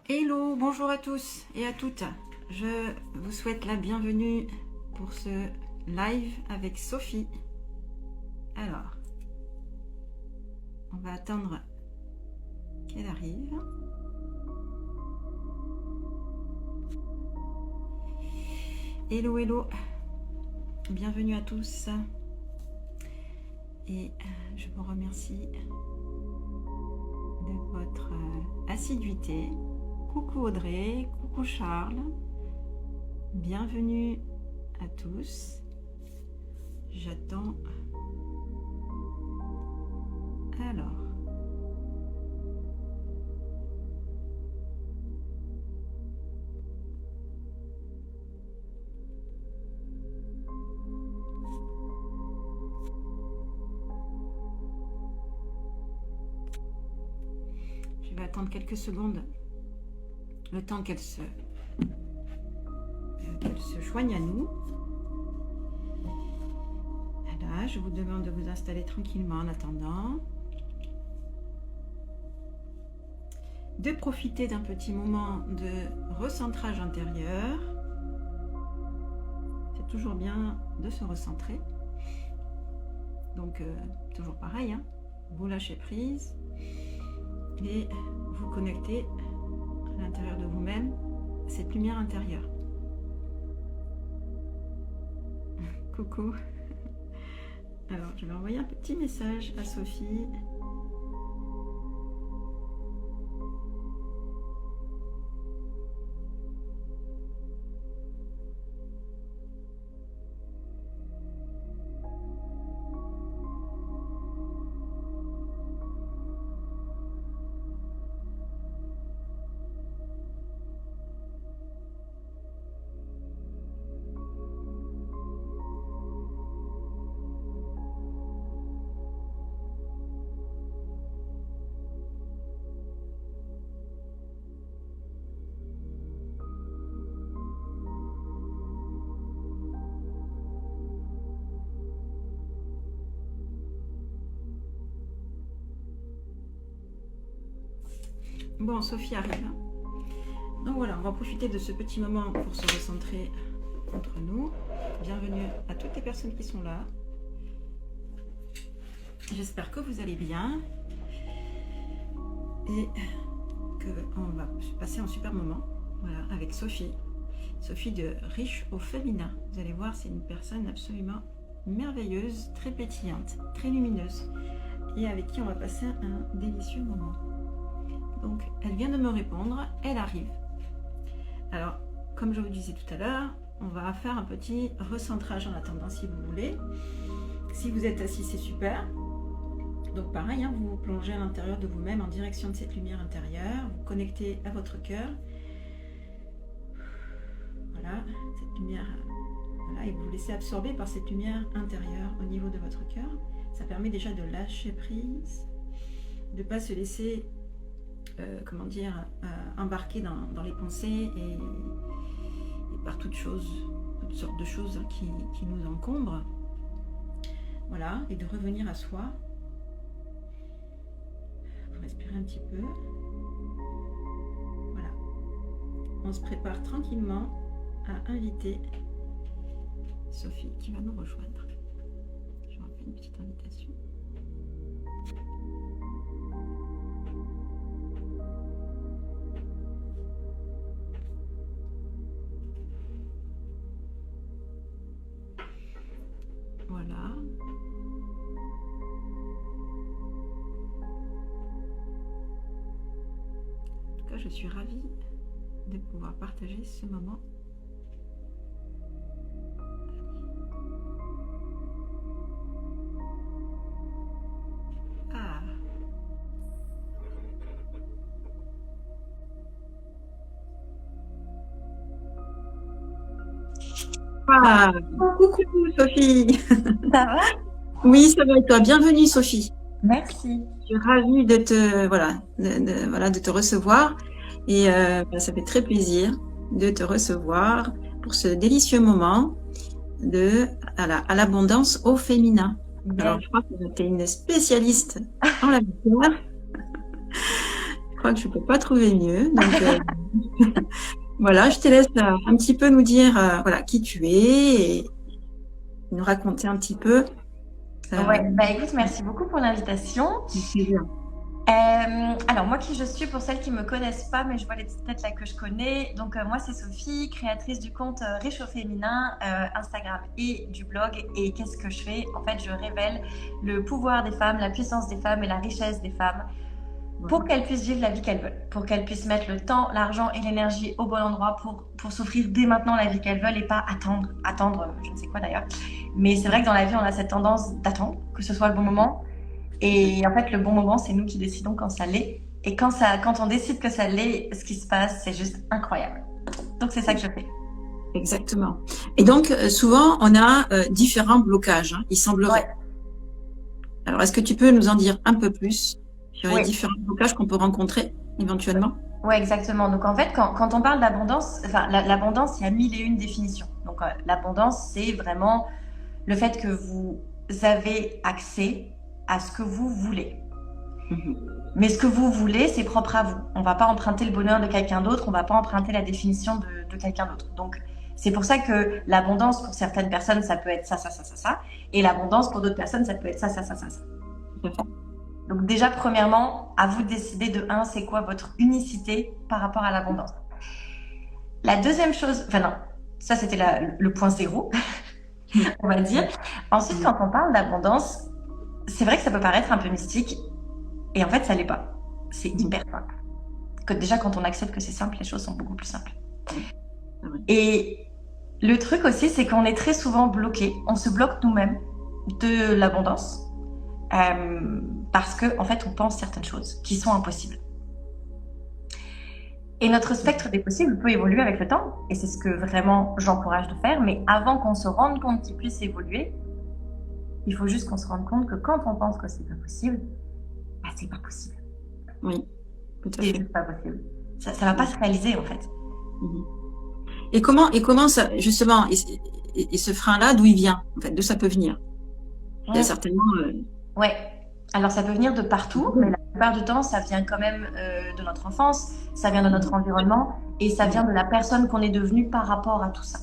Hello, bonjour à tous et à toutes. Je vous souhaite la bienvenue pour ce live avec Sophie. Alors, on va attendre qu'elle arrive. Hello, hello. Bienvenue à tous. Et je vous remercie de votre assiduité. Coucou Audrey, coucou Charles. Bienvenue à tous. J'attends. Alors. Je vais attendre quelques secondes, le temps qu'elle se joigne à nous. Voilà, je vous demande de vous installer tranquillement en attendant. De profiter d'un petit moment de recentrage intérieur. C'est toujours bien de se recentrer. Donc, toujours pareil, hein, vous lâchez prise et vous connectez à l'intérieur de vous-même cette lumière intérieure. Coucou. Alors, je vais envoyer un petit message à Sophie. Bon, Sophie arrive. Donc voilà, on va profiter de ce petit moment pour se recentrer entre nous. Bienvenue à toutes les personnes qui sont là. J'espère que vous allez bien et qu'on va passer un super moment, voilà, avec Sophie. Sophie de Riche au Féminin. Vous allez voir, c'est une personne absolument merveilleuse, très pétillante, très lumineuse et avec qui on va passer un délicieux moment. Donc, elle vient de me répondre, elle arrive. Alors, comme je vous disais tout à l'heure, on va faire un petit recentrage en attendant si vous voulez. Si vous êtes assis, c'est super. Donc pareil, hein, vous vous plongez à l'intérieur de vous-même en direction de cette lumière intérieure. Vous connectez à votre cœur. Voilà, cette lumière. Voilà, et vous vous laissez absorber par cette lumière intérieure au niveau de votre cœur. Ça permet déjà de lâcher prise, de ne pas se laisser embarquer dans les pensées et par toutes sortes de choses qui nous encombrent. Voilà, et de revenir à soi. Vous respirez un petit peu. Voilà. On se prépare tranquillement à inviter Sophie qui va nous rejoindre. Je vous fais une petite invitation. Voilà. En tout cas, je suis ravie de pouvoir partager ce moment. Ah. Ah. Coucou Sophie. Ça va? Oui, ça va et toi? Bienvenue Sophie. Merci. Je suis ravie de te recevoir et ça fait très plaisir de te recevoir pour ce délicieux moment à l'abondance au féminin. Alors, je crois que tu es une spécialiste en la matière. Je crois que je peux pas trouver mieux. Donc, voilà, je te laisse un petit peu nous dire voilà, qui tu es et nous raconter un petit peu. Ouais, bah écoute, merci beaucoup pour l'invitation. Alors moi qui je suis, pour celles qui me connaissent pas, mais je vois les petites têtes là que je connais. Donc moi c'est Sophie, créatrice du compte Riche au féminin, Instagram et du blog. Et qu'est-ce que je fais? En fait, je révèle le pouvoir des femmes, la puissance des femmes et la richesse des femmes pour qu'elles puissent vivre la vie qu'elles veulent, pour qu'elles puissent mettre le temps, l'argent et l'énergie au bon endroit pour s'offrir dès maintenant la vie qu'elles veulent et pas attendre je ne sais quoi d'ailleurs. Mais c'est vrai que dans la vie, on a cette tendance d'attendre que ce soit le bon moment. Et en fait, le bon moment, c'est nous qui décidons quand ça l'est. Et quand on décide que ça l'est, ce qui se passe, c'est juste incroyable. Donc, c'est ça que je fais. Exactement. Et donc, souvent, on a différents blocages, hein, il semblerait. Ouais. Alors, est-ce que tu peux nous en dire un peu plus sur les différents blocages qu'on peut rencontrer éventuellement? Oui, exactement. Donc, en fait, quand on parle d'abondance, enfin, l'abondance, il y a 1001 définitions. Donc, l'abondance, c'est vraiment le fait que vous avez accès à ce que vous voulez. Mais ce que vous voulez, c'est propre à vous. On ne va pas emprunter le bonheur de quelqu'un d'autre, on ne va pas emprunter la définition de quelqu'un d'autre. Donc, c'est pour ça que l'abondance, pour certaines personnes, ça peut être ça, ça, ça, ça, ça. Et l'abondance, pour d'autres personnes, ça peut être ça, ça, ça, ça, ça. Donc déjà, premièrement, à vous de décider de c'est quoi votre unicité par rapport à l'abondance. La deuxième chose, enfin non, ça c'était le point zéro, on va dire. Ensuite, quand on parle d'abondance, c'est vrai que ça peut paraître un peu mystique, et en fait, ça l'est pas. C'est hyper simple. Que déjà, quand on accepte que c'est simple, les choses sont beaucoup plus simples. Et le truc aussi, c'est qu'on est très souvent bloqué. On se bloque nous-mêmes de l'abondance parce que, en fait, on pense certaines choses qui sont impossibles. Et notre spectre des possibles peut évoluer avec le temps, et c'est ce que vraiment j'encourage de faire. Mais avant qu'on se rende compte qu'il puisse évoluer, il faut juste qu'on se rende compte que quand on pense que c'est pas possible, bah, c'est pas possible. Oui, tout à fait. C'est juste pas possible. Ça va pas se réaliser en fait. Et comment ça, justement, et ce frein-là, d'où il vient en fait, d'où ça peut venir? Il y a certainement. Ouais. Alors ça peut venir de partout, mais la plupart du temps, ça vient quand même de notre enfance, ça vient de notre environnement, et ça vient de la personne qu'on est devenue par rapport à tout ça.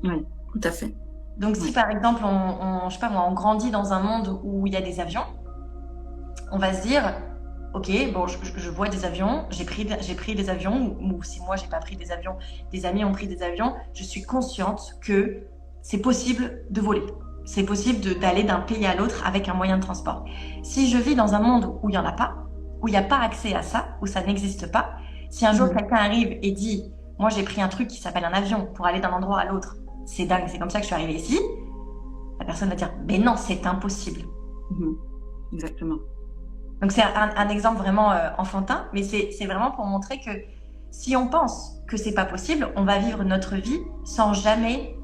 Oui, tout à fait. Donc si par exemple, je sais pas moi, on grandit dans un monde où il y a des avions, on va se dire, ok, bon, je vois des avions, j'ai pris des avions, ou si moi j'ai pas pris des avions, des amis ont pris des avions, je suis consciente que c'est possible de voler. C'est possible d'aller d'un pays à l'autre avec un moyen de transport. Si je vis dans un monde où il n'y en a pas, où il n'y a pas accès à ça, où ça n'existe pas, si un jour quelqu'un arrive et dit « Moi j'ai pris un truc qui s'appelle un avion pour aller d'un endroit à l'autre, c'est dingue, c'est comme ça que je suis arrivée ici », la personne va dire « Mais non, c'est impossible. » Exactement. Donc c'est un exemple vraiment enfantin, mais c'est vraiment pour montrer que si on pense que c'est pas possible, on va vivre notre vie sans jamais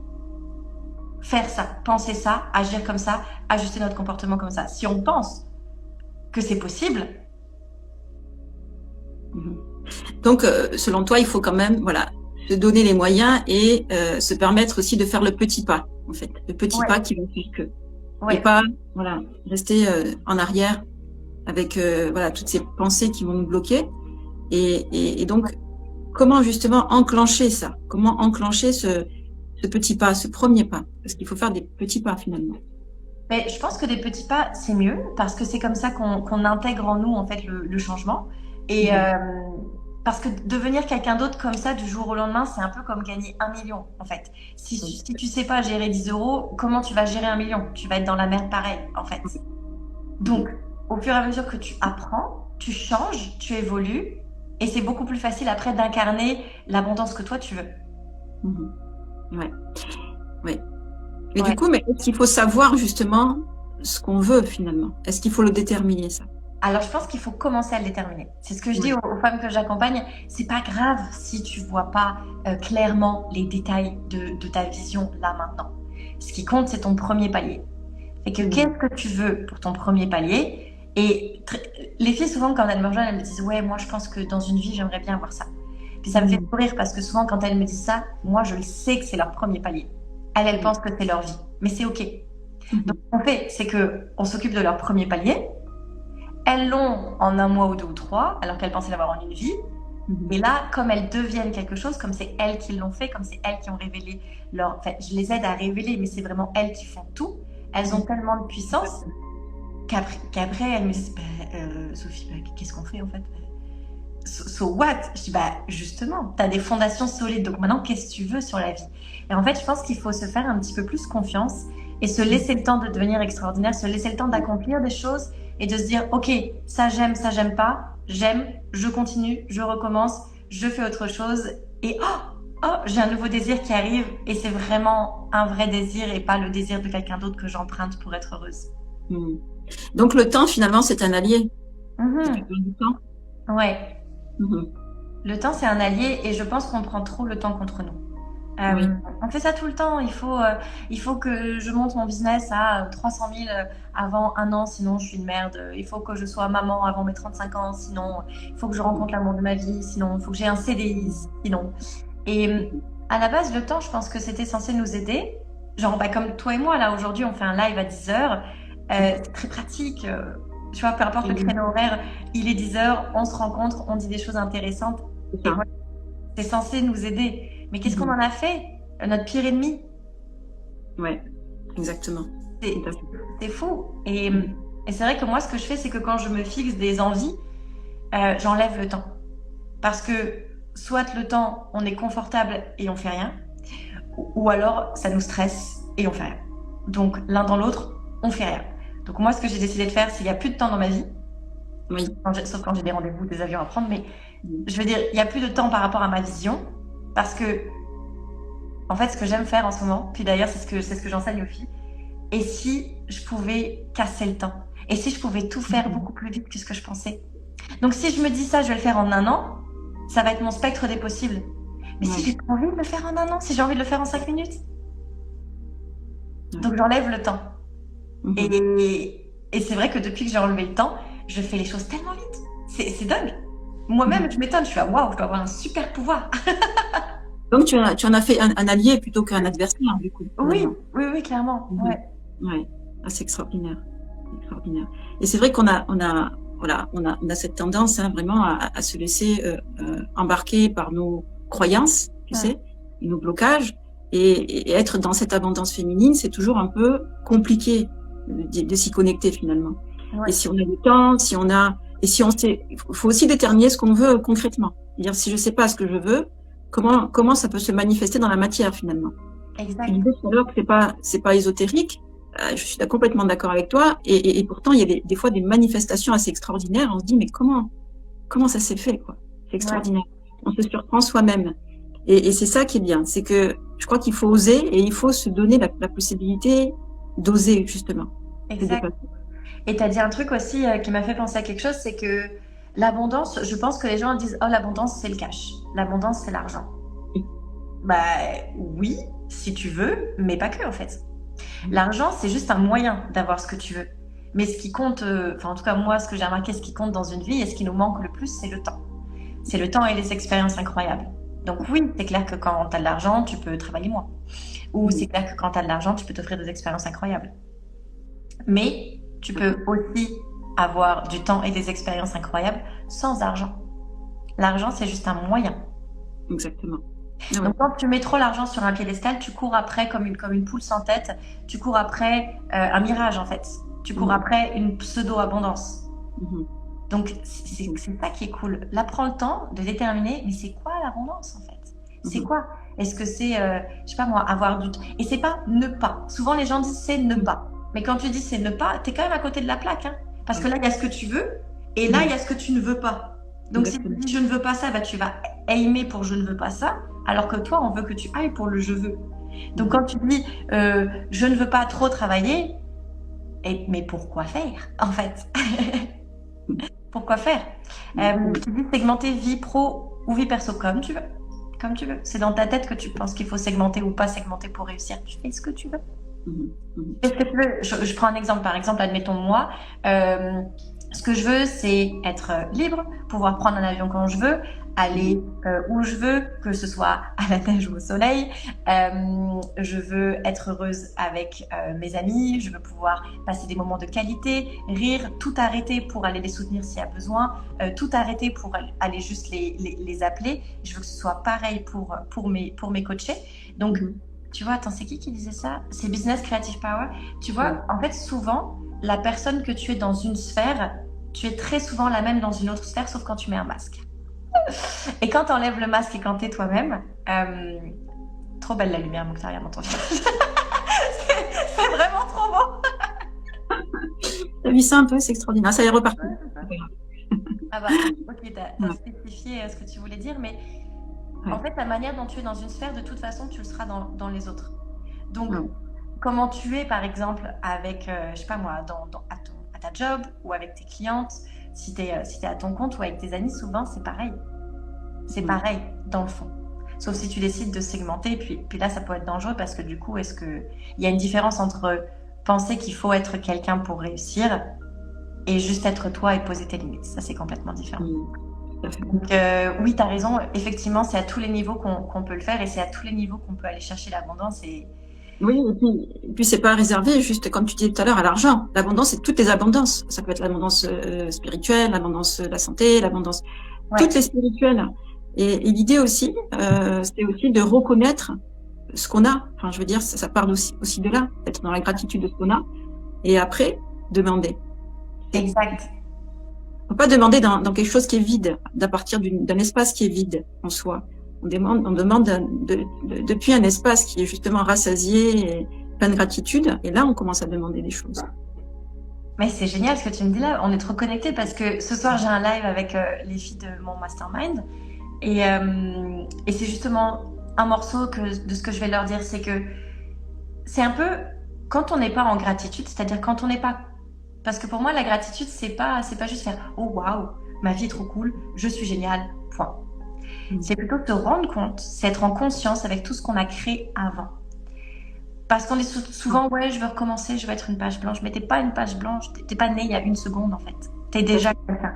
faire ça, penser ça, agir comme ça, ajuster notre comportement comme ça. Si on pense que c'est possible. Donc, selon toi, il faut quand même, voilà, se donner les moyens et se permettre aussi de faire le petit pas, en fait, le petit pas qui va faire que, et pas, voilà, rester en arrière avec, voilà, toutes ces pensées qui vont nous bloquer. Et donc, comment justement enclencher ça? Comment enclencher ce petit pas, ce premier pas? Parce qu'il faut faire des petits pas finalement. Mais je pense que des petits pas, c'est mieux parce que c'est comme ça qu'on intègre en nous en fait le changement. Et parce que devenir quelqu'un d'autre comme ça du jour au lendemain, c'est un peu comme gagner 1 million en fait. Si tu sais pas gérer 10 €, comment tu vas gérer 1 million? Tu vas être dans la merde pareil en fait. Donc, au fur et à mesure que tu apprends, tu changes, tu évolues, et c'est beaucoup plus facile après d'incarner l'abondance que toi tu veux. Ouais. Mais du coup, est-ce qu'il faut savoir justement ce qu'on veut finalement? Est-ce qu'il faut le déterminer ça? Alors, je pense qu'il faut commencer à le déterminer. C'est ce que je dis aux femmes que j'accompagne. C'est pas grave si tu vois pas clairement les détails de ta vision là maintenant. Ce qui compte, c'est ton premier palier. Et que qu'est-ce que tu veux pour ton premier palier? Et les filles, souvent, quand elles me rejoignent, elles me disent « Ouais, moi, je pense que dans une vie, j'aimerais bien avoir ça. » Puis ça me fait sourire parce que souvent, quand elles me disent ça, moi, je le sais que c'est leur premier palier. Elles pensent que c'est leur vie. Mais c'est OK. Donc, ce qu'on fait, c'est qu'on s'occupe de leur premier palier. elles l'ont en 1 mois ou 2 ou 3, alors qu'elles pensaient l'avoir en une vie. Et là, comme elles deviennent quelque chose, comme c'est elles qui l'ont fait, comme c'est elles qui ont révélé leur... Enfin, je les aide à révéler, mais c'est vraiment elles qui font tout. Elles ont tellement de puissance qu'après elles me disent, Sophie, qu'est-ce qu'on fait en fait? So what? Je dis, justement, tu as des fondations solides, donc maintenant, qu'est-ce que tu veux sur la vie? Et en fait, je pense qu'il faut se faire un petit peu plus confiance et se laisser le temps de devenir extraordinaire, se laisser le temps d'accomplir des choses et de se dire, ok, ça j'aime pas, j'aime, je continue, je recommence, je fais autre chose et j'ai un nouveau désir qui arrive et c'est vraiment un vrai désir et pas le désir de quelqu'un d'autre que j'emprunte pour être heureuse. Donc le temps, finalement, c'est un allié. Du temps. Ouais. Le temps, c'est un allié et je pense qu'on prend trop le temps contre nous. Oui. On fait ça tout le temps. Il faut que je monte mon business à 300 000 avant 1 an, sinon je suis une merde. Il faut que je sois maman avant mes 35 ans, sinon il faut que je rencontre l'amour de ma vie, sinon il faut que j'ai un CDI, sinon. Et à la base, le temps, je pense que c'était censé nous aider. Genre, comme toi et moi, là, aujourd'hui, on fait un live à 10h. C'est très pratique. Tu vois, peu importe le créneau horaire, il est 10h, on se rencontre, on dit des choses intéressantes. Et voilà, c'est censé nous aider. Mais qu'est-ce qu'on en a fait? Notre pire ennemi. Ouais, exactement. C'est fou. Et c'est vrai que moi, ce que je fais, c'est que quand je me fixe des envies, j'enlève le temps. Parce que soit le temps, on est confortable et on fait rien, ou alors ça nous stresse et on fait rien. Donc l'un dans l'autre, on fait rien. Donc moi, ce que j'ai décidé de faire, c'est qu'il n'y a plus de temps dans ma vie. Oui. Sauf quand j'ai des rendez-vous, des avions à prendre, mais je veux dire, il n'y a plus de temps par rapport à ma vision. Parce que, en fait, ce que j'aime faire en ce moment, puis d'ailleurs, c'est ce que j'enseigne aux filles, et si je pouvais casser le temps? Et si je pouvais tout faire beaucoup plus vite que ce que je pensais? Donc, si je me dis ça, je vais le faire en 1 an, ça va être mon spectre des possibles. Mais si j'ai pas envie de le faire en 1 an, si j'ai envie de le faire en 5 minutes, donc j'enlève le temps. Et c'est vrai que depuis que j'ai enlevé le temps, je fais les choses tellement vite. C'est dingue. Moi-même, je m'étonne, je suis waouh, je dois avoir un super pouvoir. Donc, tu en as fait un allié plutôt qu'un adversaire, du coup. Oui, clairement. Ouais. C'est extraordinaire. Et c'est vrai qu'on a cette tendance vraiment à se laisser embarquer par nos croyances, tu sais, et nos blocages. Et être dans cette abondance féminine, c'est toujours un peu compliqué de s'y connecter finalement. Ouais. Et si on a du temps, il faut aussi déterminer ce qu'on veut concrètement. C'est-à-dire, si je sais pas ce que je veux, comment ça peut se manifester dans la matière finalement. Exact. Tu disais tout à l'heure que c'est pas ésotérique. Je suis complètement d'accord avec toi. Et pourtant, il y a des fois des manifestations assez extraordinaires. On se dit, mais comment ça s'est fait, quoi? C'est extraordinaire. On se surprend soi-même. Et c'est ça qui est bien. C'est que je crois qu'il faut oser et il faut se donner la possibilité d'oser, justement. Exact. Et tu as dit un truc aussi qui m'a fait penser à quelque chose, c'est que l'abondance, je pense que les gens disent « Oh, l'abondance, c'est le cash. L'abondance, c'est l'argent. » Oui, si tu veux, mais pas que, en fait. L'argent, c'est juste un moyen d'avoir ce que tu veux. Mais ce qui compte, en tout cas, moi, ce que j'ai remarqué, ce qui compte dans une vie et ce qui nous manque le plus, c'est le temps. C'est le temps et les expériences incroyables. Donc oui, c'est clair que quand tu as de l'argent, tu peux travailler moins. Ou c'est clair que quand tu as de l'argent, tu peux t'offrir des expériences incroyables. Mais tu peux aussi avoir du temps et des expériences incroyables sans argent. L'argent, c'est juste un moyen. Exactement. Donc quand tu mets trop l'argent sur un piédestal, tu cours après comme une poule sans tête, tu cours après un mirage en fait. Tu cours après une pseudo-abondance. Donc c'est ça qui est cool. Là, prends le temps de déterminer, mais c'est quoi l'abondance en fait? C'est quoi? Est-ce que c'est, je sais pas moi, avoir du temps? Et c'est pas ne pas. Souvent les gens disent c'est ne pas. Mais quand tu dis c'est ne pas, t'es quand même à côté de la plaque. Hein, parce que là, il y a ce que tu veux et là, il y a ce que tu ne veux pas. Donc si tu dis je ne veux pas ça, tu vas aimer pour je ne veux pas ça. Alors que toi, on veut que tu ailles pour le je veux. Donc quand tu dis je ne veux pas trop travailler, mais pourquoi faire en fait? Pourquoi faire? Tu dis segmenter vie pro ou vie perso comme tu veux. Comme tu veux. C'est dans ta tête que tu penses qu'il faut segmenter ou pas segmenter pour réussir. Tu fais ce que tu veux. Qu'est-ce que tu veux? Je prends un exemple. Par exemple, admettons moi, ce que je veux, c'est être libre, pouvoir prendre un avion quand je veux, aller où je veux, que ce soit à la neige ou au soleil. Je veux être heureuse avec mes amis. Je veux pouvoir passer des moments de qualité, rire, tout arrêter pour aller les soutenir s'il y a besoin, tout arrêter pour aller juste les appeler. Je veux que ce soit pareil pour mes coachés. Donc, tu vois, attends, c'est qui disait ça? C'est Business Creative Power. Tu vois, en fait, souvent, la personne que tu es dans une sphère, tu es très souvent la même dans une autre sphère, sauf quand tu mets un masque. Et quand tu enlèves le masque et quand tu es toi-même, trop belle la lumière, Mokhtaria, dans ton visage. C'est vraiment trop beau. T'as vu ça un peu, c'est extraordinaire. Ça y est reparti. Ah bah, ok, t'as spécifié ce que tu voulais dire, mais en fait, la manière dont tu es dans une sphère, de toute façon, tu le seras dans les autres. Donc, comment tu es, par exemple, avec, je sais pas moi, à ta job ou avec tes clientes, si t'es à ton compte ou avec tes amis, souvent, c'est pareil. C'est pareil, dans le fond. Sauf si tu décides de segmenter, puis là, ça peut être dangereux parce que du coup, il y a une différence entre penser qu'il faut être quelqu'un pour réussir et juste être toi et poser tes limites. Ça, c'est complètement différent. Donc, oui, tu as raison. Effectivement, c'est à tous les niveaux qu'on peut le faire et c'est à tous les niveaux qu'on peut aller chercher l'abondance. Oui, et puis c'est pas réservé, juste comme tu disais tout à l'heure, à l'argent. L'abondance, c'est toutes les abondances. Ça peut être l'abondance spirituelle, l'abondance de la santé, l'abondance... Toutes les spirituelles. Et l'idée aussi, c'est aussi de reconnaître ce qu'on a. Enfin, je veux dire, ça part aussi de là, être dans la gratitude de ce qu'on a. Et après, demander. Exact. Faut pas demander dans quelque chose qui est vide, d'à partir d'un espace qui est vide en soi. On demande depuis un espace qui est justement rassasié et plein de gratitude. Et là, on commence à demander des choses. Mais c'est génial ce que tu me dis là. On est trop connectés parce que ce soir, j'ai un live avec les filles de mon mastermind. Et c'est justement un morceau de ce que je vais leur dire. C'est que c'est un peu quand on n'est pas en gratitude, c'est-à-dire quand on n'est pas... Parce que pour moi, la gratitude, c'est pas juste faire « Oh, waouh, ma vie est trop cool, je suis géniale, point ». C'est plutôt se rendre compte, c'est être en conscience avec tout ce qu'on a créé avant. Parce qu'on est souvent « Ouais, je veux recommencer, je veux être une page blanche ». Mais t'es pas une page blanche, t'es pas né il y a une seconde en fait. T'es déjà quelqu'un.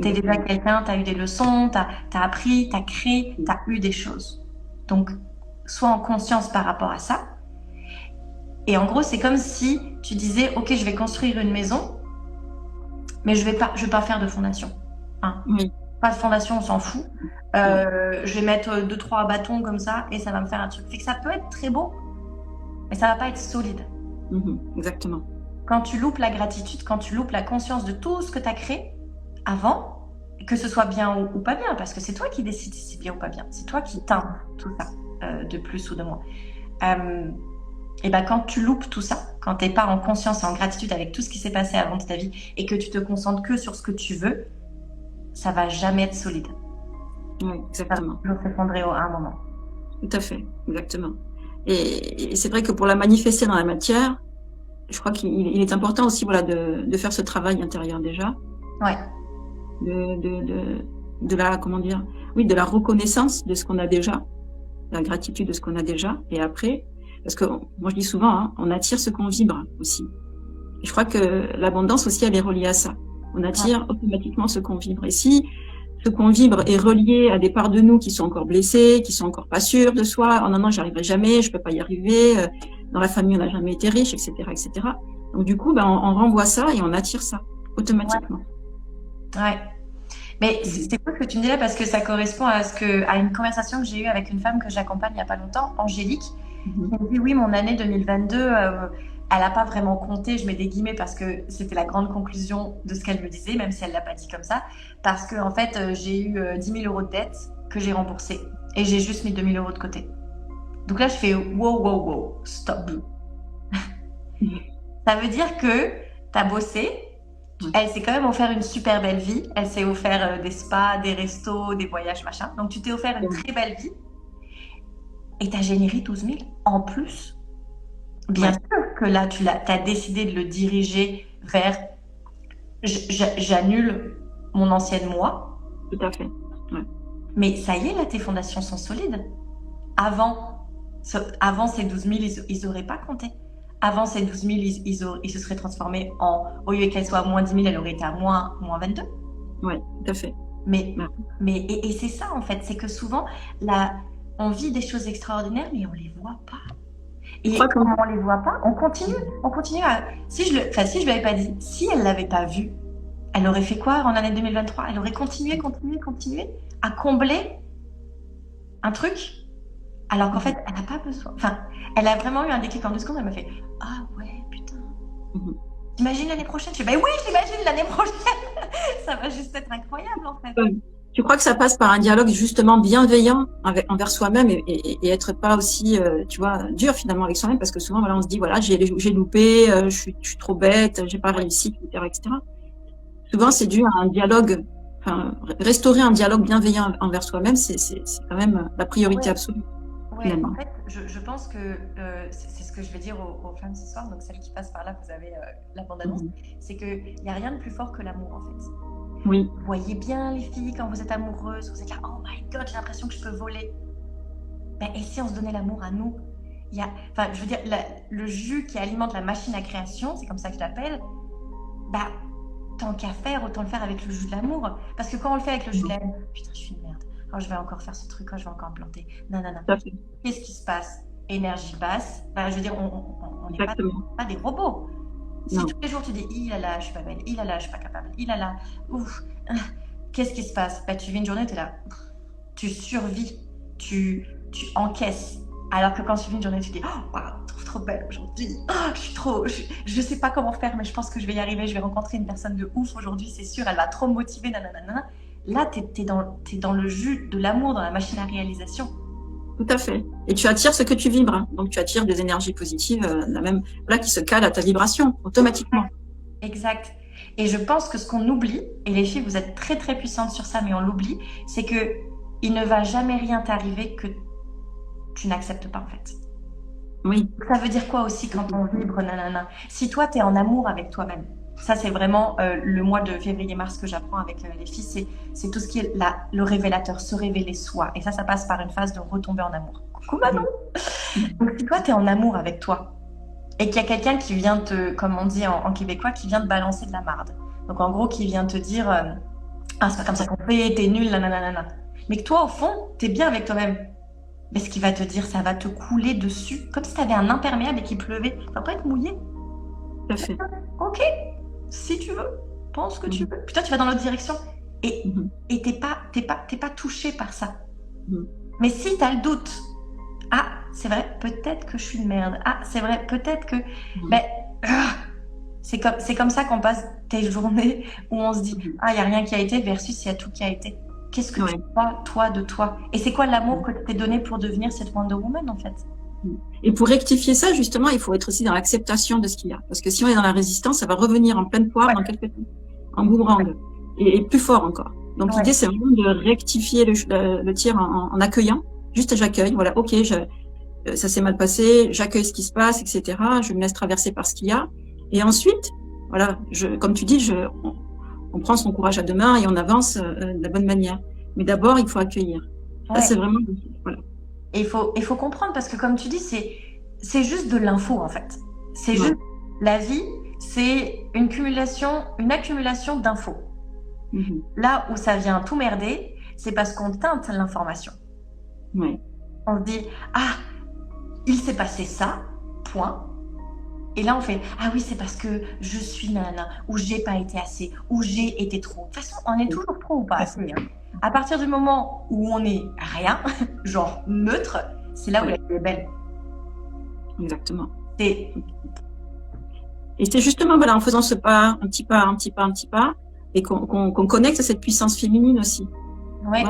T'es déjà quelqu'un, t'as eu des leçons, t'as appris, t'as créé, t'as eu des choses. Donc, sois en conscience par rapport à ça. Et en gros, c'est comme si tu disais, ok, je vais construire une maison, mais je vais pas faire de fondation. Hein. Oui. Pas de fondation, on s'en fout. Je vais mettre 2-3 bâtons comme ça et ça va me faire un truc. Fait que ça peut être très beau, mais ça va pas être solide. Exactement. Quand tu loupes la gratitude, quand tu loupes la conscience de tout ce que tu as créé avant, que ce soit bien ou pas bien, parce que c'est toi qui décides si c'est bien ou pas bien. C'est toi qui teins tout ça, de plus ou de moins. Et ben quand tu loupes tout ça, quand tu n'es pas en conscience et en gratitude avec tout ce qui s'est passé avant de ta vie et que tu te concentres que sur ce que tu veux, ça va jamais être solide. Oui, exactement. Ça va toujours s'effondrer à un moment. Tout à fait, exactement. Et c'est vrai que pour la manifester dans la matière, je crois qu'il est important aussi, voilà, de faire ce travail intérieur déjà. Ouais. De la, comment dire, oui, de la reconnaissance de ce qu'on a déjà, la gratitude de ce qu'on a déjà, et après, parce que moi je dis souvent, hein, on attire ce qu'on vibre aussi. Et je crois que l'abondance aussi, elle est reliée à ça. On attire automatiquement ce qu'on vibre. Et si ce qu'on vibre est relié à des parts de nous qui sont encore blessées, qui sont encore pas sûres de soi, oh non, j'y arriverai jamais, je peux pas y arriver, dans la famille on n'a jamais été riche, etc., etc. Donc du coup, on renvoie ça et on attire ça automatiquement. Ouais. Mais c'est cool ce que tu me dis là parce que ça correspond à une conversation que j'ai eue avec une femme que j'accompagne il n'y a pas longtemps, Angélique. Qui me dit oui, mon année 2022, elle n'a pas vraiment compté, je mets des guillemets parce que c'était la grande conclusion de ce qu'elle me disait, même si elle ne l'a pas dit comme ça, parce que en fait, j'ai eu 10 000 euros de dette que j'ai remboursé et j'ai juste mis 2 000 euros de côté. Donc là, je fais wow, stop. Ça veut dire que tu as bossé. Elle s'est quand même offert une super belle vie. Elle s'est offert des spas, des restos, des voyages, machin. Donc, tu t'es offert une très belle vie. Et tu as généré 12 000 en plus. Bien sûr que là, tu as décidé de le diriger vers j'annule mon ancienne moi. Tout à fait. Ouais. Mais ça y est, là, tes fondations sont solides. Avant ces 12 000, ils n'auraient pas compté. Avant ces 12 000, ils se seraient transformés en... Au lieu qu'elle soit à moins 10 000, elle aurait été à moins 22. Oui, tout à fait. Mais, Ouais. et c'est ça, en fait, c'est que souvent, on vit des choses extraordinaires, mais on les voit pas. Je Et crois que quand on les voit pas, on continue à... Si je lui avais pas dit, si elle l'avait pas vu, elle aurait fait quoi en année 2023? Elle aurait continué à combler un truc, alors qu'en fait, elle n'a pas besoin. Enfin, elle a vraiment eu un déclic en 2 secondes, elle m'a fait « Ah ouais, putain, t'imagines l'année prochaine ?» Je fais « Ben oui, j'imagine l'année prochaine. Ça va juste être incroyable, en fait. » Tu crois que ça passe par un dialogue justement bienveillant envers soi-même et être pas aussi, tu vois, dur finalement avec soi-même, parce que souvent, voilà, on se dit, voilà, j'ai loupé, je suis trop bête, j'ai pas réussi, etc., etc. Souvent, c'est dû à un dialogue, enfin, restaurer un dialogue bienveillant envers soi-même, c'est quand même la priorité absolue. Ouais, en fait, je pense que c'est ce que je vais dire aux femmes ce soir, donc celles qui passent par là, vous avez la bande-annonce, c'est qu'il n'y a rien de plus fort que l'amour, en fait. Oui. Vous voyez bien les filles, quand vous êtes amoureuses, vous êtes là, oh my god, j'ai l'impression que je peux voler. Ben, et si on se donnait l'amour à nous? Enfin, je veux dire, le jus qui alimente la machine à création, c'est comme ça que je l'appelle, bah, tant qu'à faire, autant le faire avec le jus de l'amour. Parce que quand on le fait avec le jus de l'amour, putain, je suis une merde. Oh, je vais encore faire ce truc, oh, je vais encore me planter. Non. Qu'est-ce qui se passe? Énergie basse. Ben, je veux dire, on n'est pas des robots. Si tous les jours tu dis, il a là, je suis pas belle, il a là, je suis pas capable, il a là, ouf, qu'est-ce qui se passe? Ben, tu vis une journée, tu es là, tu survis, tu encaisses. Alors que quand tu vis une journée, tu dis, oh, wow, trop belle aujourd'hui, oh, je sais pas comment faire, mais je pense que je vais y arriver, je vais rencontrer une personne de ouf aujourd'hui, c'est sûr, elle va trop me motiver, nanana. Là, t'es dans le jus de l'amour, dans la machine à réalisation. Tout à fait. Et tu attires ce que tu vibres. Hein. Donc, tu attires des énergies positives, qui se calent à ta vibration, automatiquement. Exact. Et je pense que ce qu'on oublie, et les filles, vous êtes très très puissantes sur ça, mais on l'oublie, c'est que il ne va jamais rien t'arriver que tu n'acceptes pas, en fait. Oui. Ça veut dire quoi aussi quand on vibre, nanana? Si toi, tu es en amour avec toi-même, ça c'est vraiment le mois de février-mars que j'apprends avec les filles, c'est tout ce qui est le révélateur, se révéler soi. Et ça passe par une phase de retomber en amour. Coucou Manon. Donc si toi, tu es en amour avec toi, et qu'il y a quelqu'un qui vient te, comme on dit en québécois, qui vient te balancer de la marde. Donc en gros, qui vient te dire ah, c'est pas comme ça qu'on fait, t'es nul, nanana. Mais que toi, au fond, t'es bien avec toi-même. Mais ce qu'il va te dire, ça va te couler dessus, comme si t'avais un imperméable et qu'il pleuvait. Ça va pas être mouillé. Tout à fait. Ok, si tu veux, pense que tu veux. Puis toi, tu vas dans l'autre direction. Et t'es pas touché par ça. Mais si t'as le doute, ah, c'est vrai, peut-être que je suis une merde. Ah, c'est vrai, peut-être que... Ben, c'est comme ça qu'on passe tes journées où on se dit ah, il n'y a rien qui a été versus il y a tout qui a été. Qu'est-ce que tu crois, toi, de toi? Et c'est quoi l'amour que tu t'es donné pour devenir cette Wonder Woman, en fait? Et pour rectifier ça, justement, il faut être aussi dans l'acceptation de ce qu'il y a. Parce que si on est dans la résistance, ça va revenir en pleine poire dans quelques temps, en boomerang, et plus fort encore. Donc l'idée, c'est vraiment de rectifier le tir en accueillant. Juste j'accueille, voilà, ok, ça s'est mal passé, j'accueille ce qui se passe, etc. Je me laisse traverser par ce qu'il y a. Et ensuite, voilà, comme tu dis, on prend son courage à deux mains et on avance de la bonne manière. Mais d'abord, il faut accueillir. Ça, c'est vraiment... Voilà. Et il faut comprendre, parce que comme tu dis, c'est juste de l'info, en fait. C'est juste... La vie, c'est une accumulation d'infos. Là où ça vient tout merder, c'est parce qu'on teinte l'information. On se dit, ah, il s'est passé ça, point. Et là, on fait « Ah oui, c'est parce que je suis nana, ou j'ai pas été assez, ou j'ai été trop. » De toute façon, on est toujours trop ou pas assez. Hein. À partir du moment où on est rien, genre neutre, c'est là où la vie est belle. Exactement. Et c'est justement, voilà, en faisant ce pas, un petit pas, et qu'on connecte à cette puissance féminine aussi. Ouais.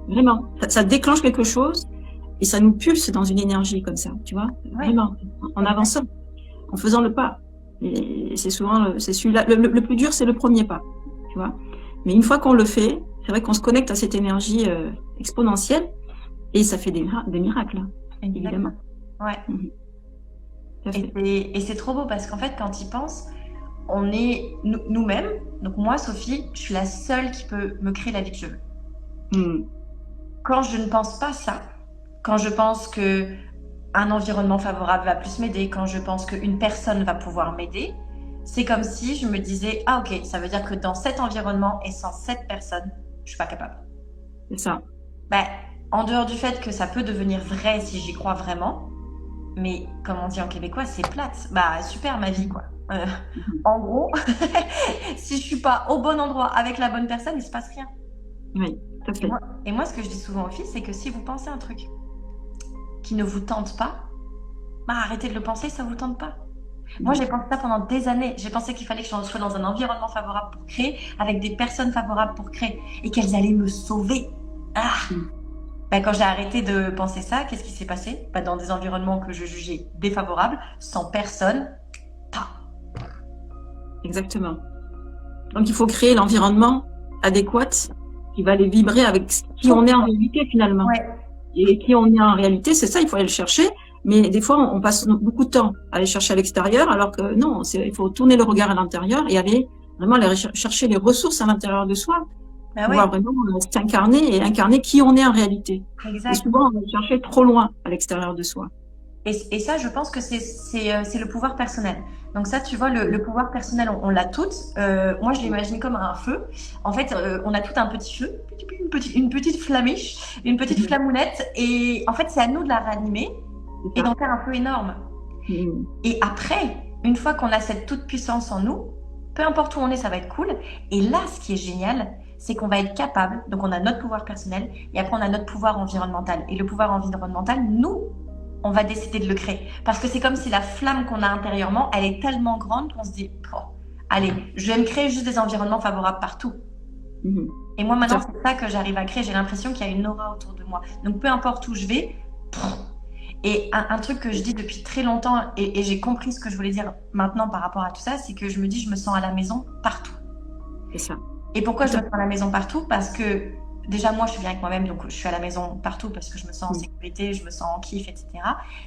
Vraiment. Ça déclenche quelque chose, et ça nous pulse dans une énergie comme ça, tu vois. Vraiment, en avançant. En faisant le pas. Et c'est souvent, c'est celui-là. Le plus dur, c'est le premier pas, tu vois. Mais une fois qu'on le fait, c'est vrai qu'on se connecte à cette énergie exponentielle et ça fait des miracles, évidemment. Ouais. Et c'est trop beau parce qu'en fait, quand ils pensent, on est nous-mêmes. Donc moi, Sophie, je suis la seule qui peut me créer la vie que je veux. Quand je ne pense pas ça, quand je pense que un environnement favorable va plus m'aider, quand je pense qu'une personne va pouvoir m'aider, c'est comme si je me disais, ah ok, ça veut dire que dans cet environnement et sans cette personne, suis pas capable. C'est ça. Ben, en dehors du fait que ça peut devenir vrai si j'y crois vraiment, mais comme on dit en québécois, c'est plate. Bah super ma vie quoi. En gros, si je suis pas au bon endroit avec la bonne personne, il se passe rien. Oui, tout à fait. Et moi, ce que je dis souvent aux filles, c'est que si vous pensez un truc qui ne vous tente pas, bah arrêtez de le penser, ça vous tente pas. Moi, j'ai pensé ça pendant des années. J'ai pensé qu'il fallait que je sois dans un environnement favorable pour créer, avec des personnes favorables pour créer, et qu'elles allaient me sauver. Ah ben, quand j'ai arrêté de penser ça, qu'est-ce qui s'est passé? Ben, dans des environnements que je jugeais défavorables, sans personne, Exactement. Donc, il faut créer l'environnement adéquat qui va aller vibrer avec qui on est en réalité, finalement. Ouais. Et qui on est en réalité, c'est ça, il faut aller le chercher. Mais des fois, on passe beaucoup de temps à aller chercher à l'extérieur, alors que non, il faut tourner le regard à l'intérieur et aller vraiment aller chercher les ressources à l'intérieur de soi. Ah pour pouvoir vraiment s'incarner et incarner qui on est en réalité. Exact. Et souvent, on va chercher trop loin à l'extérieur de soi. Et ça, je pense que c'est le pouvoir personnel. Donc ça, tu vois, le pouvoir personnel, on l'a toutes. Moi, je l'imagine comme un feu. En fait, on a tout un petit feu, une petite flamiche, une petite flamounette. Et en fait, c'est à nous de la ranimer et d'en faire un feu énorme. Et après, une fois qu'on a cette toute puissance en nous, peu importe où on est, ça va être cool. Et là, ce qui est génial, c'est qu'on va être capable, donc on a notre pouvoir personnel, et après on a notre pouvoir environnemental. Et le pouvoir environnemental, nous, on va décider de le créer. Parce que c'est comme si la flamme qu'on a intérieurement, elle est tellement grande qu'on se dit, oh, allez, je vais me créer juste des environnements favorables partout. Et moi maintenant, c'est ça que j'arrive à créer. J'ai l'impression qu'il y a une aura autour de moi. Donc peu importe où je vais, et un truc que je dis depuis très longtemps, et j'ai compris ce que je voulais dire maintenant par rapport à tout ça, c'est que je me dis, je me sens à la maison partout. C'est ça. Et pourquoi je me sens à la maison partout? Parce que déjà, moi, je suis bien avec moi-même, donc je suis à la maison partout parce que je me sens en sécurité, je me sens en kiff, etc.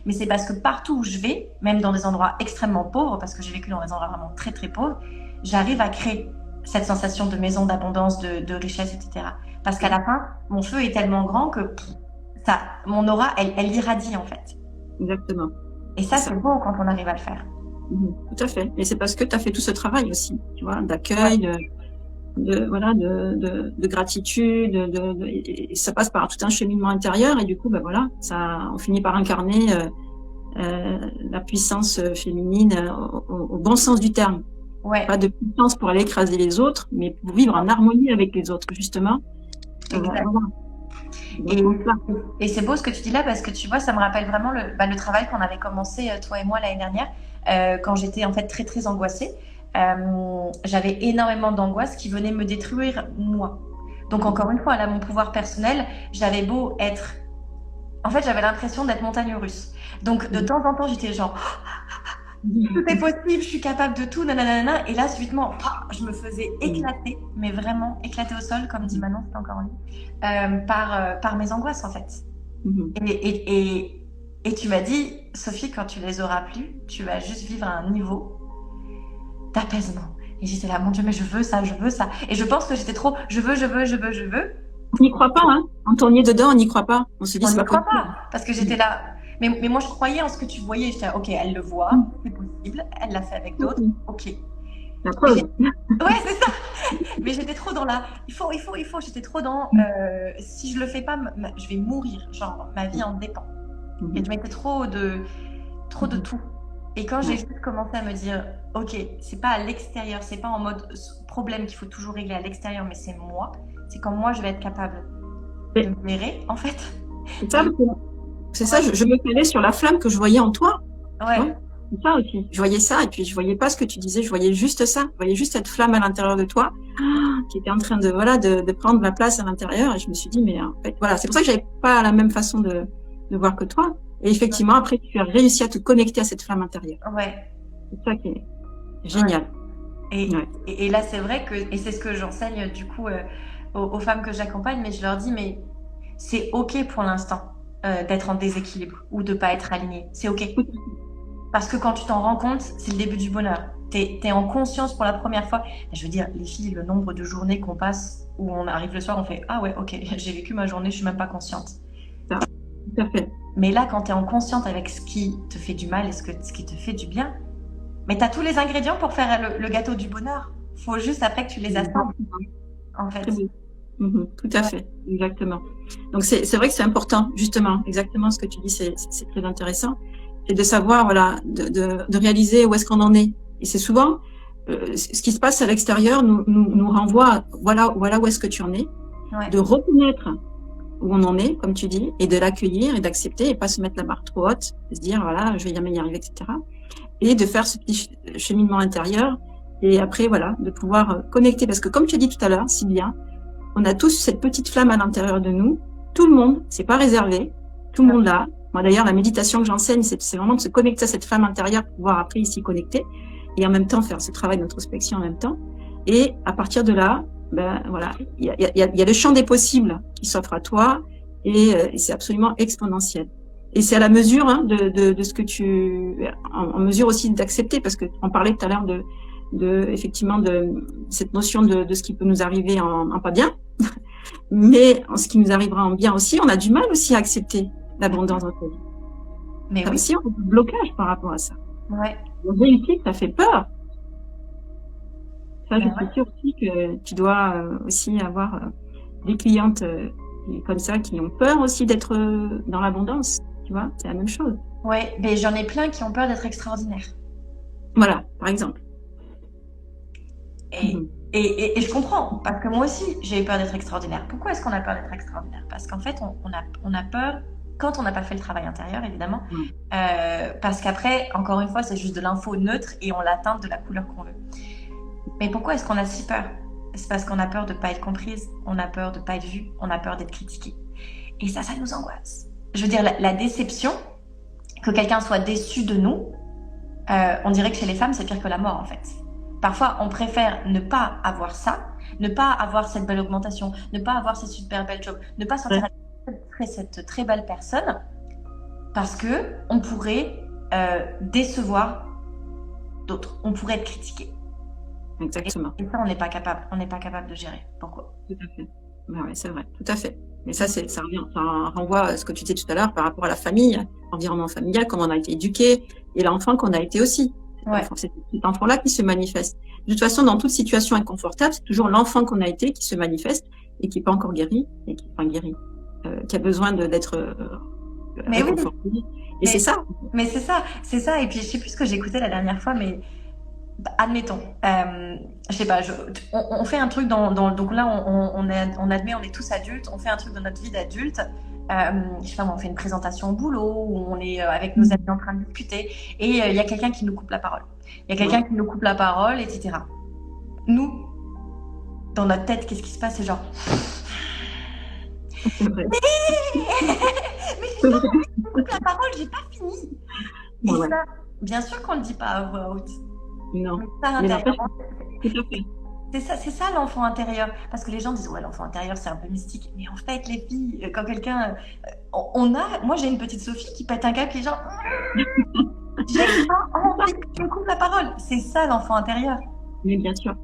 Mais c'est parce que partout où je vais, même dans des endroits extrêmement pauvres, parce que j'ai vécu dans des endroits vraiment très, très pauvres, j'arrive à créer cette sensation de maison, d'abondance, de richesse, etc. Parce qu'à la fin, mon feu est tellement grand que ça, mon aura, elle irradie, en fait. Exactement. Et ça, c'est beau quand on arrive à le faire. Tout à fait. Et c'est parce que tu as fait tout ce travail aussi, tu vois, d'accueil, de gratitude, et ça passe par tout un cheminement intérieur, et du coup, ben voilà, on finit par incarner la puissance féminine au bon sens du terme. Ouais. Pas de puissance pour aller écraser les autres, mais pour vivre en harmonie avec les autres, justement. Exact. Et c'est beau ce que tu dis là, parce que tu vois, ça me rappelle vraiment le travail qu'on avait commencé, toi et moi, l'année dernière, quand j'étais en fait très très angoissée. J'avais énormément d'angoisse qui venait me détruire moi. Donc encore une fois, là, mon pouvoir personnel, j'avais beau être... En fait, j'avais l'impression d'être montagne russe. Donc de temps en temps, j'étais genre... Tout est possible, je suis capable de tout, nanana. Et là, subitement, je me faisais éclater, mais vraiment éclater au sol, comme dit Manon, c'est encore lui, par mes angoisses, en fait. Et tu m'as dit, Sophie, quand tu les auras plus, tu vas juste vivre à un niveau d'apaisement. Et j'étais là, mon Dieu, mais je veux ça, je veux ça. Et je pense que j'étais trop, je veux. On n'y croit pas, hein. Quand on y est dedans, on n'y croit pas. On se dit, c'est pas possible. Parce que j'étais là. Mais moi, je croyais en ce que tu voyais. J'étais là, ok, elle le voit, c'est possible. Elle l'a fait avec d'autres, ok. La preuve. Ouais, c'est ça. Mais j'étais trop dans la, il faut. J'étais trop dans, si je le fais pas, je vais mourir. Genre, ma vie en dépend. Et je mettais trop de tout. Et quand j'ai juste commencé à me dire, ok, c'est pas à l'extérieur, c'est pas en mode problème qu'il faut toujours régler à l'extérieur, mais c'est moi. C'est quand moi je vais être capable de me gérer, en fait. C'est ça, je me calais sur la flamme que je voyais en toi. Ouais. C'est ça aussi. Je voyais ça, et puis je voyais pas ce que tu disais, je voyais juste ça. Je voyais juste cette flamme à l'intérieur de toi, qui était en train de prendre la place à l'intérieur, et je me suis dit, mais en fait, voilà, c'est pour ça que j'avais pas la même façon de voir que toi. Et effectivement, après, tu as réussi à te connecter à cette flamme intérieure. Ouais. C'est ça qui est génial. Ouais. Et là, c'est vrai que, et c'est ce que j'enseigne du coup aux femmes que j'accompagne, mais je leur dis, mais c'est ok pour l'instant d'être en déséquilibre ou de pas être aligné. C'est ok. Parce que quand tu t'en rends compte, c'est le début du bonheur. T'es en conscience pour la première fois. Et je veux dire, les filles, le nombre de journées qu'on passe où on arrive le soir, on fait, ah ouais, ok, j'ai vécu ma journée, je suis même pas consciente. Ça, tout à fait. Mais là, quand tu es en conscience avec ce qui te fait du mal et ce qui te fait du bien, mais tu as tous les ingrédients pour faire le gâteau du bonheur. Il faut juste après que tu les assembles, en fait. Tout à fait, exactement. Donc c'est vrai que c'est important, justement, exactement ce que tu dis, c'est très intéressant, et de savoir, voilà, de réaliser où est-ce qu'on en est. Et c'est souvent ce qui se passe à l'extérieur nous renvoie à, voilà où est-ce que tu en es, Ouais. de reconnaître où on en est, comme tu dis, et de l'accueillir et d'accepter, et pas se mettre la barre trop haute, de se dire voilà, je vais jamais y arriver, etc. Et de faire ce petit cheminement intérieur, et après voilà, de pouvoir connecter, parce que comme tu as dit tout à l'heure, si bien, on a tous cette petite flamme à l'intérieur de nous. Tout le monde, c'est pas réservé. Tout le monde l'a. Moi, d'ailleurs, la méditation que j'enseigne, c'est vraiment de se connecter à cette flamme intérieure pour pouvoir après s'y connecter et en même temps faire ce travail d'introspection en même temps. Et à partir de là, ben voilà, il y a le champ des possibles qui s'offre à toi, et c'est absolument exponentiel. Et c'est à la mesure de ce que tu, en mesure aussi d'accepter, parce que on parlait tout à l'heure effectivement de cette notion de ce qui peut nous arriver en pas bien, mais en ce qui nous arrivera en bien aussi, on a du mal aussi à accepter l'abondance dans notre vie. Mais Comme oui. si on a un blocage par rapport à ça. Ouais. La réussite, ça fait peur. Ça, je Ben suis sûre aussi que tu dois aussi avoir des clientes comme ça qui ont peur aussi d'être dans l'abondance. Tu vois, c'est la même chose. Ouais, mais j'en ai plein qui ont peur d'être extraordinaires. Voilà, par exemple. Et je comprends, parce que moi aussi, j'ai eu peur d'être extraordinaire. Pourquoi est-ce qu'on a peur d'être extraordinaire? Parce qu'en fait, on a peur, quand on n'a pas fait le travail intérieur, évidemment, parce qu'après, encore une fois, c'est juste de l'info neutre et on la teinte de la couleur qu'on veut. Mais pourquoi est-ce qu'on a si peur? C'est parce qu'on a peur de ne pas être comprise, on a peur de ne pas être vue, on a peur d'être critiquée. Et ça nous angoisse. Je veux dire, la déception, que quelqu'un soit déçu de nous, on dirait que chez les femmes, c'est pire que la mort, en fait. Parfois, on préfère ne pas avoir ça, ne pas avoir cette belle augmentation, ne pas avoir cette super belle job, ne pas sentir cette très belle personne, parce que on pourrait décevoir d'autres, on pourrait être critiqué. Exactement. Et ça, on n'est pas capable de gérer. Pourquoi? Tout à fait. Ben ouais, c'est vrai, tout à fait. Mais ça renvoie à ce que tu disais tout à l'heure par rapport à la famille, l'environnement familial, comment on a été éduqué, et l'enfant qu'on a été aussi. Ouais. C'est cet enfant-là qui se manifeste. De toute façon, dans toute situation inconfortable, c'est toujours l'enfant qu'on a été qui se manifeste et qui n'est pas encore guéri, et qui a besoin d'être réconforté. Oui. Et c'est ça. Mais c'est ça. Et puis, je sais plus ce que j'écoutais la dernière fois, mais admettons, je sais pas, on fait un truc donc là, on admet, on est tous adultes, on fait un truc dans notre vie d'adulte. Je sais pas, on fait une présentation au boulot, où on est avec nos amis en train de discuter, et il y a quelqu'un qui nous coupe la parole. Qui nous coupe la parole, etc. Nous, dans notre tête, qu'est-ce qui se passe? C'est genre... C'est vrai. Mais j'ai pas envie de couper la parole, j'ai pas fini. Et ça, bien sûr qu'on le dit pas à voix haute. Non. C'est ça l'enfant intérieur. Parce que les gens disent ouais, l'enfant intérieur c'est un peu mystique. Mais en fait, les filles, quand quelqu'un. Moi j'ai une petite Sophie qui pète un câble, les gens. J'ai pas envie que tu me coupes la parole. C'est ça l'enfant intérieur. Oui, bien sûr.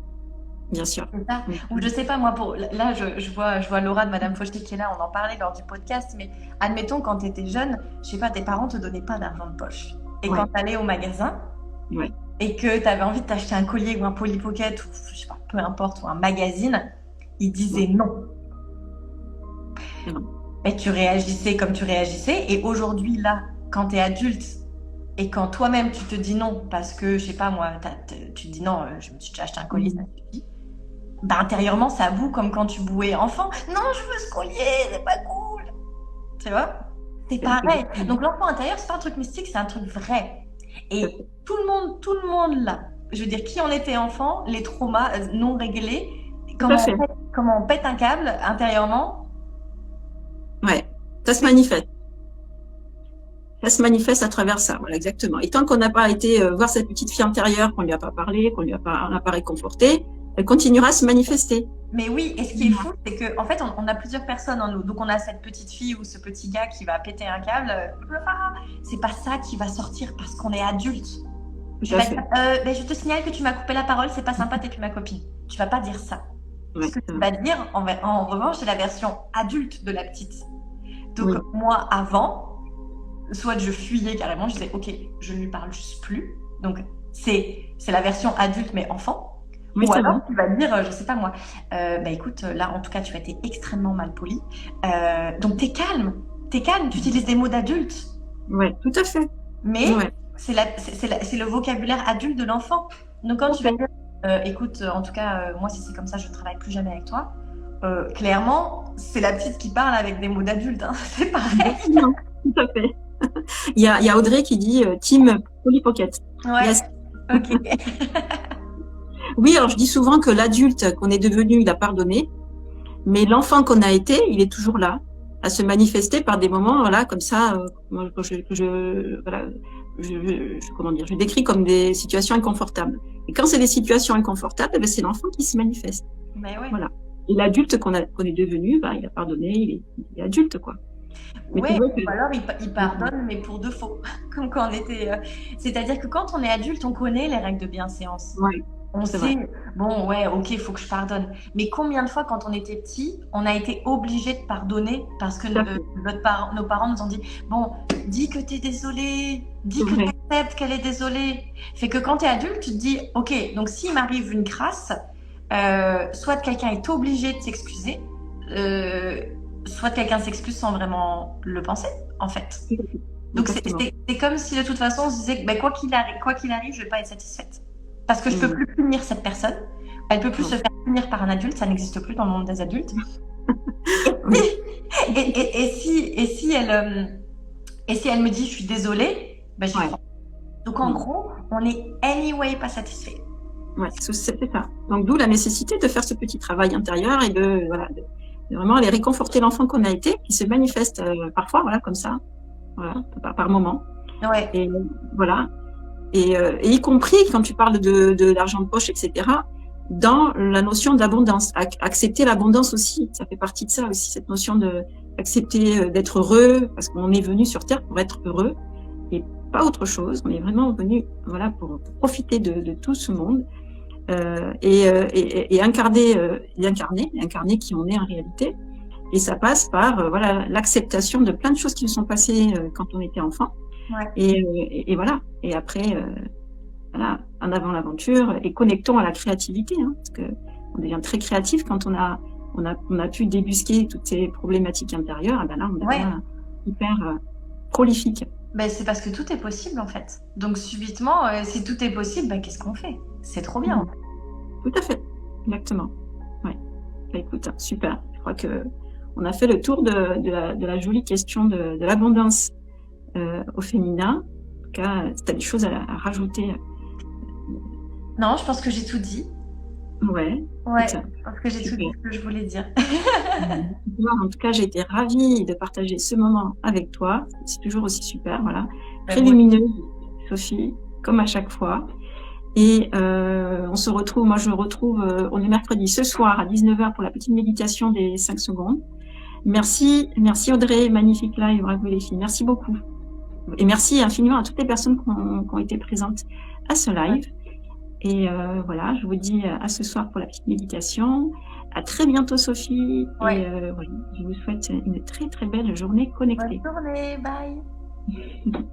Bien sûr. C'est ça. Ou je sais pas, moi, là je vois Laura de Madame Faucheté qui est là, on en parlait lors du podcast, mais admettons quand tu étais jeune, je sais pas, tes parents te donnaient pas d'argent de poche. Et quand tu allais au magasin, et que tu avais envie de t'acheter un collier ou un Polly Pocket ou je sais pas, peu importe, ou un magazine, ils disaient non. Et tu réagissais comme tu réagissais. Et aujourd'hui, là, quand tu es adulte et quand toi-même tu te dis non parce que, je sais pas moi, tu te dis non, je me suis déjà acheté un collier, ça suffit. Bah, intérieurement, ça boue comme quand tu bouais enfant. Non, je veux ce collier, c'est pas cool. Tu vois? C'est pareil. Donc l'enfant intérieur, c'est pas un truc mystique, c'est un truc vrai. Et tout le monde là, je veux dire, qui en était enfant, les traumas non réglés, comment on pète un câble intérieurement. Ouais, ça se manifeste. Ça se manifeste à travers ça, voilà, exactement. Et tant qu'on n'a pas été voir cette petite fille intérieure, qu'on lui a pas parlé, on n'a pas réconforté, elle continuera à se manifester. Mais oui, et ce qui est fou, c'est qu'en fait, on a plusieurs personnes en nous. Donc, on a cette petite fille ou ce petit gars qui va péter un câble. C'est pas ça qui va sortir parce qu'on est adulte. Je te signale que tu m'as coupé la parole, c'est pas sympa, t'es plus ma copine. Tu vas pas dire ça. Ce que tu vas dire, en revanche, c'est la version adulte de la petite. Donc, moi, avant, soit je fuyais carrément, je disais, ok, je ne lui parle juste plus. Donc, c'est la version adulte, mais enfant. Oui, Ou c'est alors vrai. tu vas dire, je sais pas moi, bah écoute, là en tout cas tu as été extrêmement mal poli. Donc t'es calme, tu utilises des mots d'adulte, Ouais, tout à fait. mais Ouais, c'est le vocabulaire adulte de l'enfant. Donc quand tout à tu vas fait. dire, écoute, en tout cas, moi si c'est comme ça, je ne travaille plus jamais avec toi. Clairement, c'est la petite qui parle avec des mots d'adulte, hein. C'est pareil. Exactement. Tout à fait. Il y a Audrey qui dit Team Polly Pocket. Yes. Ouais, ok. Oui, alors je dis souvent que l'adulte qu'on est devenu, il a pardonné, mais l'enfant qu'on a été, il est toujours là, à se manifester par des moments, voilà, comme ça, moi, voilà, comment dire, je décris comme des situations inconfortables. Et quand c'est des situations inconfortables, ben, c'est l'enfant qui se manifeste. Mais ouais. Voilà. Et l'adulte qu'on est devenu, bah, il a pardonné, il est adulte, quoi. Mais tu Ouais, vois que, ou alors il pardonne, mais pour de faux. Comme quand on était. C'est-à-dire que quand on est adulte, on connaît les règles de bienséance. ouais, On c'est vrai. sait, bon, ouais, ok, il faut que je pardonne. Mais combien de fois, quand on était petit, on a été obligé de pardonner parce que Tout à fait. nos parents nous ont dit, bon, dis que t'es désolé, dis C'est que vrai. t'acceptes qu'elle est désolée. Fait que quand t'es adulte, tu te dis, ok, donc s'il m'arrive une crasse, soit quelqu'un est obligé de s'excuser, euh, soit quelqu'un s'excuse sans vraiment le penser, en fait. Donc Exactement. c'est comme si de toute façon on se disait que ben, quoi qu'il arrive, je vais pas être satisfaite. Parce que je peux plus punir cette personne. Elle peut plus Non. se faire punir par un adulte, ça n'existe plus dans le monde des adultes. Oui. Et si elle me dit je suis désolée, ben j'y Ouais. crois. Donc en gros, on est anyway pas satisfait. Ouais, c'est ça. Donc d'où la nécessité de faire ce petit travail intérieur et voilà, de vraiment aller réconforter l'enfant qu'on a été, qui se manifeste parfois, voilà, comme ça, voilà, par moment. Ouais. Et voilà. Et y compris quand tu parles de l'argent de poche, etc., dans la notion d'abondance. Accepter l'abondance aussi, ça fait partie de ça aussi, cette notion d'accepter d'être heureux, parce qu'on est venu sur Terre pour être heureux et pas autre chose. On est vraiment venu, voilà, pour profiter de tout ce monde et incarner qui on est en réalité. Et ça passe par voilà, l'acceptation de plein de choses qui nous sont passées quand on était enfant. Ouais. Et voilà. Et après, voilà, en avant l'aventure et connectons à la créativité, hein, parce que on devient très créatif quand on a pu débusquer toutes ces problématiques intérieures. Et ben là, on devient hyper prolifique. Ben, c'est parce que tout est possible en fait. Donc subitement, si tout est possible, ben, qu'est-ce qu'on fait? C'est trop bien. Tout à fait, exactement. Ouais. Bah, écoute, super. Je crois que on a fait le tour de la jolie question de l'abondance au féminin. En tout cas, si tu as des choses à rajouter. Non, je pense que j'ai tout dit. Ouais. Ouais, Écoute, je pense que j'ai tout dit ce que je voulais dire. En tout cas, j'ai été ravie de partager ce moment avec toi. C'est toujours aussi super, voilà. Très Ben, lumineuse, Sophie, comme à chaque fois. Et on se retrouve, moi je me retrouve, on est mercredi ce soir à 19h pour la petite méditation des 5 secondes. Merci Audrey, magnifique live, bravo les filles, merci beaucoup. Et merci infiniment à toutes les personnes qui ont été présentes à ce live. Et voilà, je vous dis à ce soir pour la petite méditation. À très bientôt Sophie. Ouais. Et voilà, je vous souhaite une très très belle journée connectée. Bonne journée, bye.